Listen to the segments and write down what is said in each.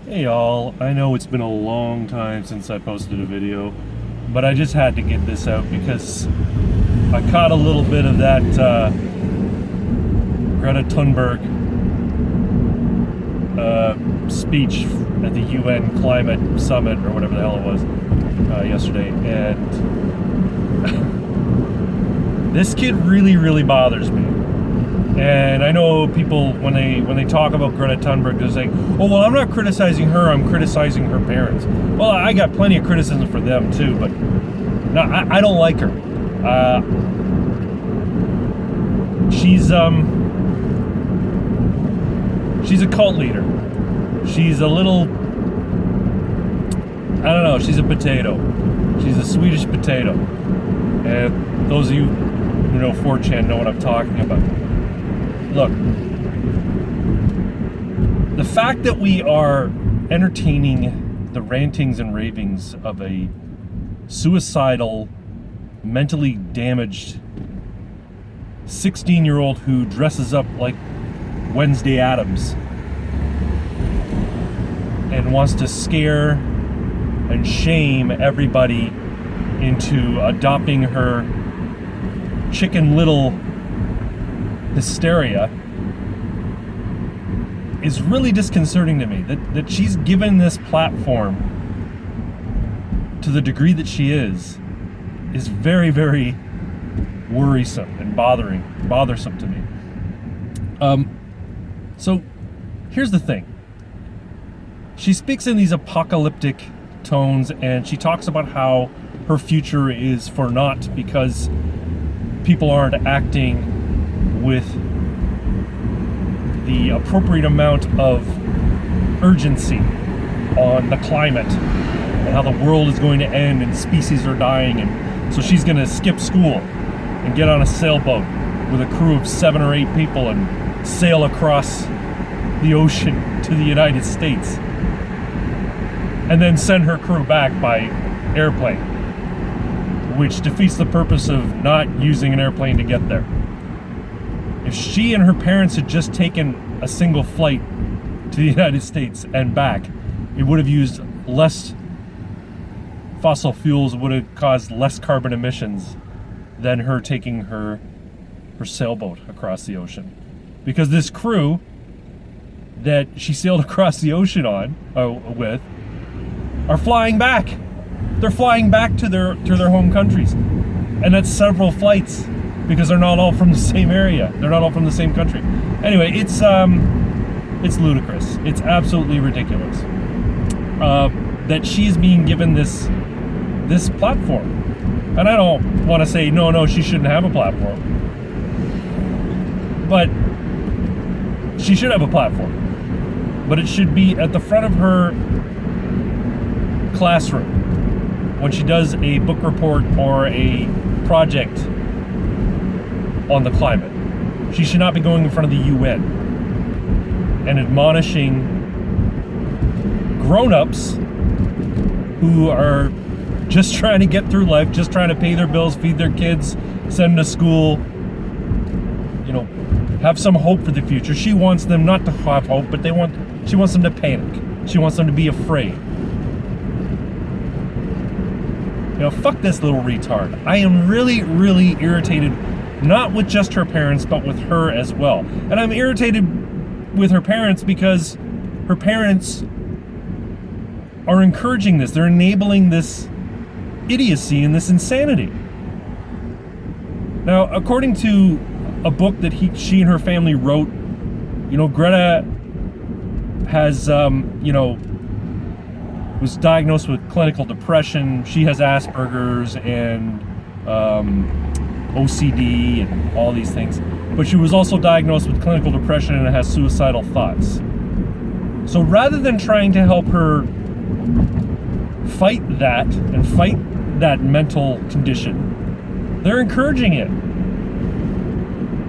Hey y'all, I know it's been a long time since I posted a video, but I just had to get this out because I caught a little bit of that Greta Thunberg speech at the UN Climate Summit, or whatever the hell it was, yesterday, and this kid really bothers me. And I know people, when they talk about Greta Thunberg, they're saying, oh, well, I'm not criticizing her, I'm criticizing her parents. Well, I got plenty of criticism for them too, but no, I don't like her. She's a cult leader. She's a little, I don't know, she's a potato. She's a Swedish potato. And those of you who know 4chan know what I'm talking about. Look, the fact that we are entertaining the rantings and ravings of a suicidal, mentally damaged 16-year-old who dresses up like Wednesday Addams and wants to scare and shame everybody into adopting her Chicken Little hysteria is really disconcerting to me. That she's given this platform to the degree that she is very worrisome and bothersome to me. So here's the thing. She speaks in these apocalyptic tones, and she talks about how her future is for naught because people aren't acting with the appropriate amount of urgency on the climate and how the world is going to end and species are dying, and so she's going to skip school and get on a sailboat with a crew of 7 or 8 people and sail across the ocean to the United States and then send her crew back by airplane, which defeats the purpose of not using an airplane to get there. If she and her parents had just taken a single flight to the United States and back, it would have used less fossil fuels, it would have caused less carbon emissions than her taking her sailboat across the ocean. Because this crew that she sailed across the ocean with are flying back. They're flying back to their home countries. And that's several flights, because they're not all from the same area. They're not all from the same country. Anyway, it's ludicrous. It's absolutely ridiculous that she's being given this platform. And I don't want to say no, she shouldn't have a platform. But she should have a platform. But it should be at the front of her classroom when she does a book report or a project on the climate. She should not be going in front of the UN and admonishing grown-ups who are just trying to get through life, just trying to pay their bills, feed their kids, send them to school, have some hope for the future. She wants them not to have hope, but she wants them to panic. She wants them to be afraid. Fuck this little retard. I am really irritated, not with just her parents, but with her as well. And I'm irritated with her parents because her parents are encouraging this. They're enabling this idiocy and this insanity. Now, according to a book that she and her family wrote, Greta has, was diagnosed with clinical depression. She has Asperger's and OCD and all these things. But she was also diagnosed with clinical depression and has suicidal thoughts. So rather than trying to help her fight that and fight that mental condition, they're encouraging it.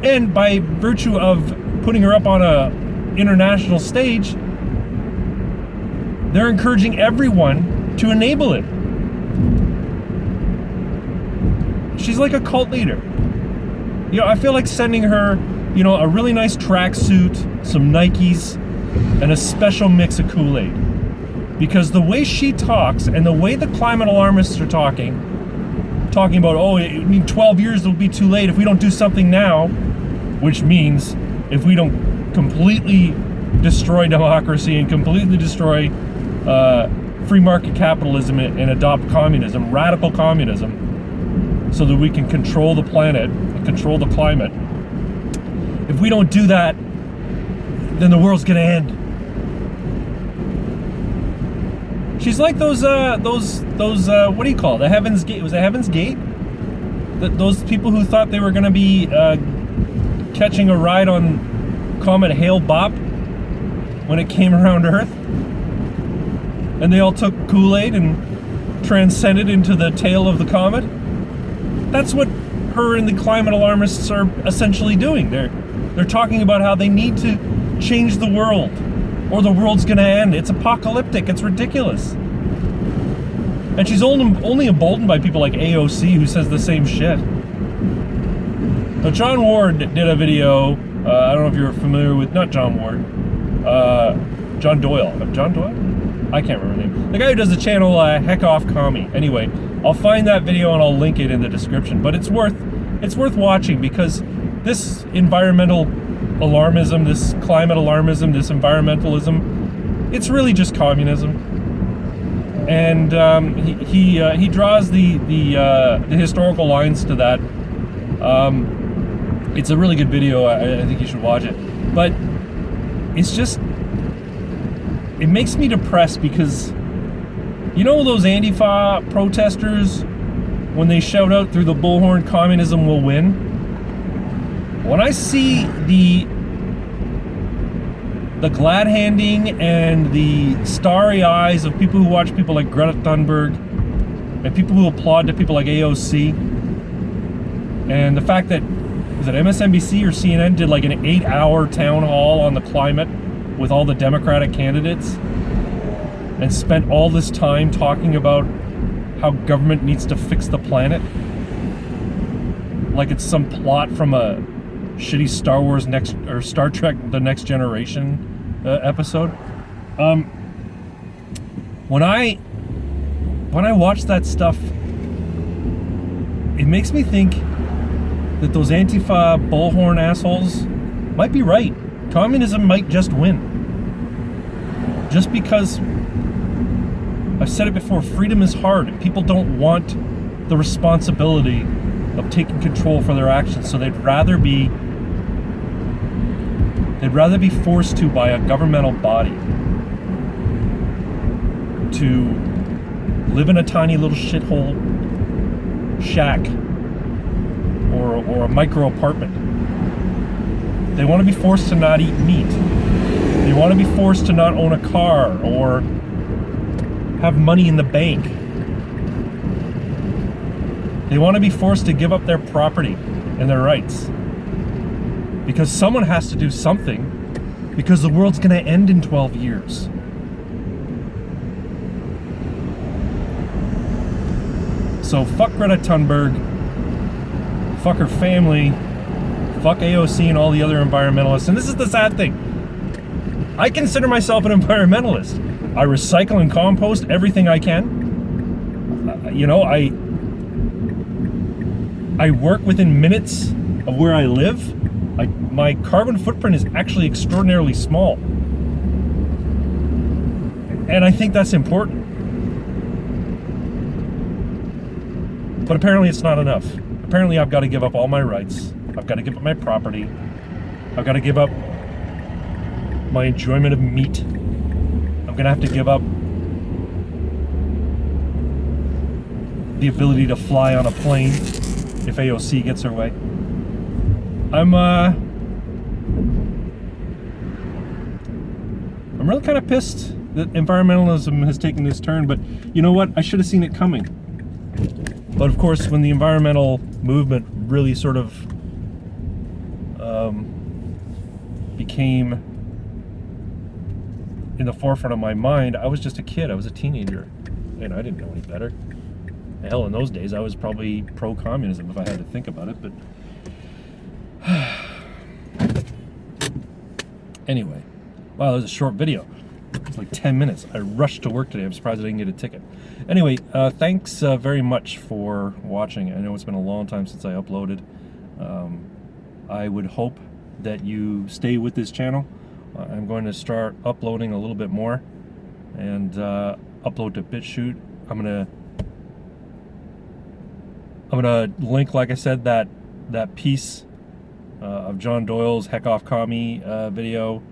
And by virtue of putting her up on a international stage, they're encouraging everyone to enable it. She's like a cult leader. I feel like sending her, a really nice tracksuit, some Nikes, and a special mix of Kool-Aid. Because the way she talks and the way the climate alarmists are talking about, oh, in 12 years it'll be too late if we don't do something now, which means if we don't completely destroy democracy and completely destroy free market capitalism and adopt communism, radical communism, so that we can control the planet, control the climate. If we don't do that, then the world's gonna end. She's like those what do you call it? The Heaven's Gate? Was it Heaven's Gate? Those people who thought they were gonna be catching a ride on Comet Hale-Bopp when it came around Earth, and they all took Kool-Aid and transcended into the tail of the comet. That's what her and the climate alarmists are essentially doing. They're talking about how they need to change the world, or the world's gonna end. It's apocalyptic. It's ridiculous. And she's only emboldened by people like AOC, who says the same shit. Now, John Ward did a video. I don't know if you're familiar with, not John Ward, John Doyle. John Doyle? I can't remember the name. The guy who does the channel Heck Off Commie. Anyway, I'll find that video and I'll link it in the description. But it's worth watching, because this environmental alarmism, this climate alarmism, this environmentalism, it's really just communism. And he draws the historical lines to that. It's a really good video. I think you should watch it. But it's just, it makes me depressed, because you know those Antifa protesters, when they shout out through the bullhorn, communism will win? When I see the glad handing and the starry eyes of people who watch people like Greta Thunberg, and people who applaud to people like AOC, and the fact that, was it MSNBC or CNN did like an 8-hour town hall on the climate with all the Democratic candidates, and spent all this time talking about how government needs to fix the planet, like it's some plot from a shitty Star Wars Star Trek The Next Generation episode. When I watch that stuff, it makes me think that those Antifa bullhorn assholes might be right. Communism might just win. Just because, I've said it before, freedom is hard. People don't want the responsibility of taking control for their actions, so they'd rather be forced to by a governmental body to live in a tiny little shithole shack or a micro apartment. They want to be forced to not eat meat. They want to be forced to not own a car or have money in the bank. They want to be forced to give up their property and their rights. Because someone has to do something, because the world's going to end in 12 years. So fuck Greta Thunberg, fuck her family, fuck AOC and all the other environmentalists. And this is the sad thing. I consider myself an environmentalist. I recycle and compost everything I can. I work within minutes of where I live. My carbon footprint is actually extraordinarily small. And I think that's important. But apparently it's not enough. Apparently I've got to give up all my rights. I've got to give up my property. I've got to give up my enjoyment of meat. I'm going to have to give up the ability to fly on a plane if AOC gets her way. I'm really kind of pissed that environmentalism has taken this turn, but you know what? I should have seen it coming. But of course, when the environmental movement really sort of became in the forefront of my mind, I was just a kid. I was a teenager, and I didn't know any better. Hell, in those days, I was probably pro-communism if I had to think about it, but anyway, wow, that was a short video. It's like 10 minutes. I rushed to work today. I'm surprised I didn't get a ticket. Anyway, thanks very much for watching. I know it's been a long time since I uploaded. I would hope that you stay with this channel. I'm going to start uploading a little bit more and upload to BitChute. I'm gonna link, like I said, that piece of John Doyle's Heck Off Commie video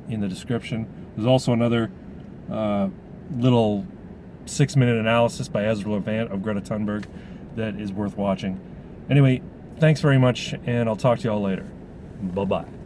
in the description. There's also another little 6-minute analysis by Ezra Levant of Greta Thunberg that is worth watching. Anyway, thanks very much, and I'll talk to y'all later. Bye-bye.